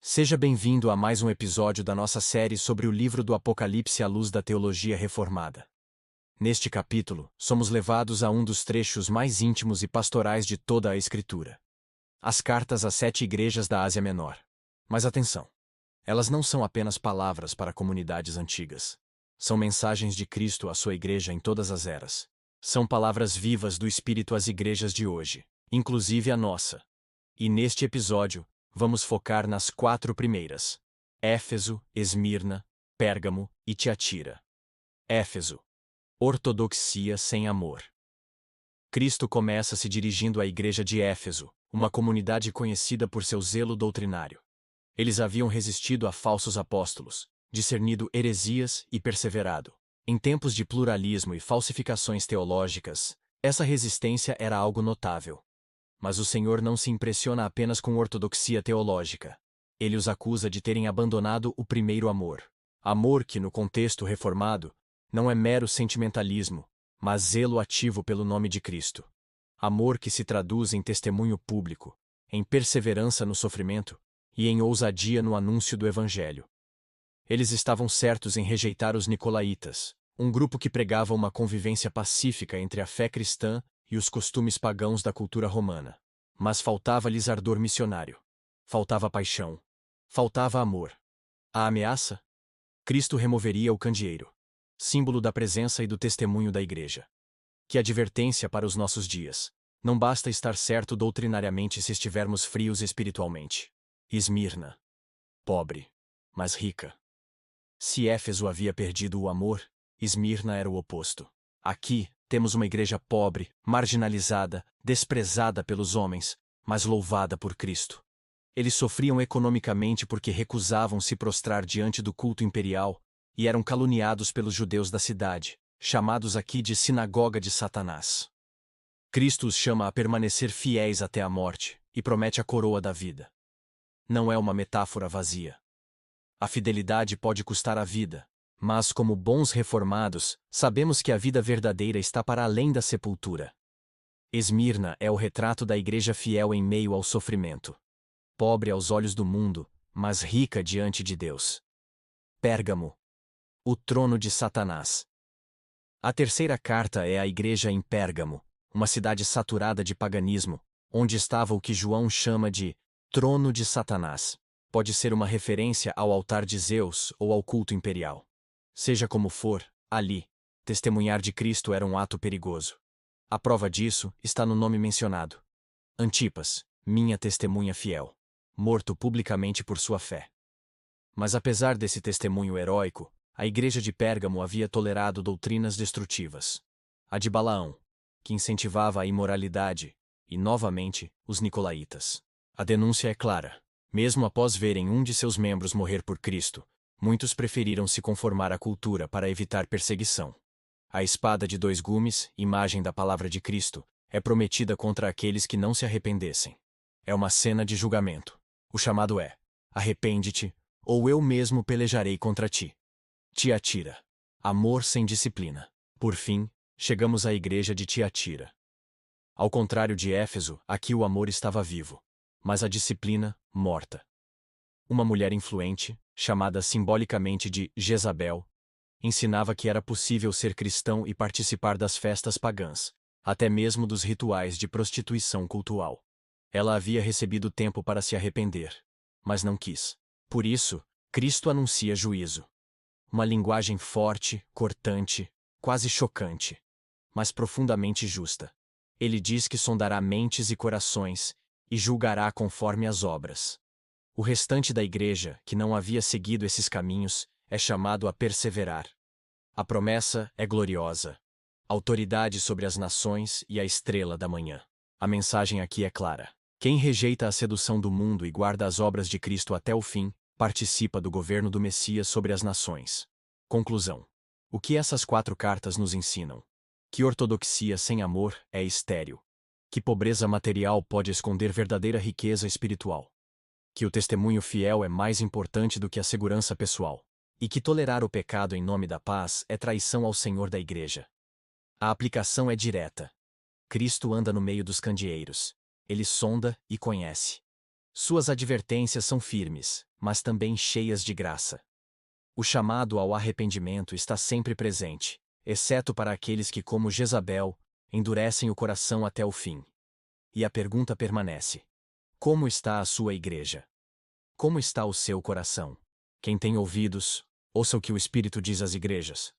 Seja bem-vindo a mais um episódio da nossa série sobre o livro do Apocalipse à luz da teologia reformada. Neste capítulo, somos levados a um dos trechos mais íntimos e pastorais de toda a Escritura. As cartas às 7 igrejas da Ásia Menor. Mas atenção! Elas não são apenas palavras para comunidades antigas. São mensagens de Cristo à sua igreja em todas as eras. São palavras vivas do Espírito às igrejas de hoje, inclusive a nossa. E neste episódio, vamos focar nas 4 primeiras: Éfeso, Esmirna, Pérgamo e Tiatira. Éfeso. Ortodoxia sem amor. Cristo começa se dirigindo à igreja de Éfeso, uma comunidade conhecida por seu zelo doutrinário. Eles haviam resistido a falsos apóstolos, discernido heresias e perseverado. Em tempos de pluralismo e falsificações teológicas, essa resistência era algo notável. Mas o Senhor não se impressiona apenas com ortodoxia teológica. Ele os acusa de terem abandonado o primeiro amor. Amor que, no contexto reformado, não é mero sentimentalismo, mas zelo ativo pelo nome de Cristo. Amor que se traduz em testemunho público, em perseverança no sofrimento e em ousadia no anúncio do Evangelho. Eles estavam certos em rejeitar os nicolaítas, um grupo que pregava uma convivência pacífica entre a fé cristã e os costumes pagãos da cultura romana. Mas faltava-lhes ardor missionário. Faltava paixão. Faltava amor. A ameaça? Cristo removeria o candeeiro, símbolo da presença e do testemunho da igreja. Que advertência para os nossos dias! Não basta estar certo doutrinariamente se estivermos frios espiritualmente. Esmirna. Pobre, mas rica. Se Éfeso havia perdido o amor, Esmirna era o oposto. Aqui, temos uma igreja pobre, marginalizada, desprezada pelos homens, mas louvada por Cristo. Eles sofriam economicamente porque recusavam se prostrar diante do culto imperial e eram caluniados pelos judeus da cidade, chamados aqui de sinagoga de Satanás. Cristo os chama a permanecer fiéis até a morte e promete a coroa da vida. Não é uma metáfora vazia. A fidelidade pode custar a vida. Mas, como bons reformados, sabemos que a vida verdadeira está para além da sepultura. Esmirna é o retrato da igreja fiel em meio ao sofrimento. Pobre aos olhos do mundo, mas rica diante de Deus. Pérgamo. O trono de Satanás. A terceira carta é à igreja em Pérgamo, uma cidade saturada de paganismo, onde estava o que João chama de trono de Satanás. Pode ser uma referência ao altar de Zeus ou ao culto imperial. Seja como for, ali, testemunhar de Cristo era um ato perigoso. A prova disso está no nome mencionado. Antipas, minha testemunha fiel, morto publicamente por sua fé. Mas apesar desse testemunho heróico, a igreja de Pérgamo havia tolerado doutrinas destrutivas. A de Balaão, que incentivava a imoralidade, e, novamente, os nicolaítas. A denúncia é clara. Mesmo após verem um de seus membros morrer por Cristo, muitos preferiram se conformar à cultura para evitar perseguição. A espada de 2 gumes, imagem da palavra de Cristo, é prometida contra aqueles que não se arrependessem. É uma cena de julgamento. O chamado é: arrepende-te, ou eu mesmo pelejarei contra ti. Tiatira. Amor sem disciplina. Por fim, chegamos à igreja de Tiatira. Ao contrário de Éfeso, aqui o amor estava vivo, mas a disciplina, morta. Uma mulher influente, chamada simbolicamente de Jezabel, ensinava que era possível ser cristão e participar das festas pagãs, até mesmo dos rituais de prostituição cultual. Ela havia recebido tempo para se arrepender, mas não quis. Por isso, Cristo anuncia juízo. Uma linguagem forte, cortante, quase chocante, mas profundamente justa. Ele diz que sondará mentes e corações e julgará conforme as obras. O restante da igreja, que não havia seguido esses caminhos, é chamado a perseverar. A promessa é gloriosa. Autoridade sobre as nações e a estrela da manhã. A mensagem aqui é clara. Quem rejeita a sedução do mundo e guarda as obras de Cristo até o fim, participa do governo do Messias sobre as nações. Conclusão. O que essas 4 cartas nos ensinam? Que ortodoxia sem amor é estéril. Que pobreza material pode esconder verdadeira riqueza espiritual. Que o testemunho fiel é mais importante do que a segurança pessoal. E que tolerar o pecado em nome da paz é traição ao Senhor da Igreja. A aplicação é direta. Cristo anda no meio dos candeeiros. Ele sonda e conhece. Suas advertências são firmes, mas também cheias de graça. O chamado ao arrependimento está sempre presente, exceto para aqueles que, como Jezabel, endurecem o coração até o fim. E a pergunta permanece: como está a sua igreja? Como está o seu coração? Quem tem ouvidos, ouça o que o Espírito diz às igrejas.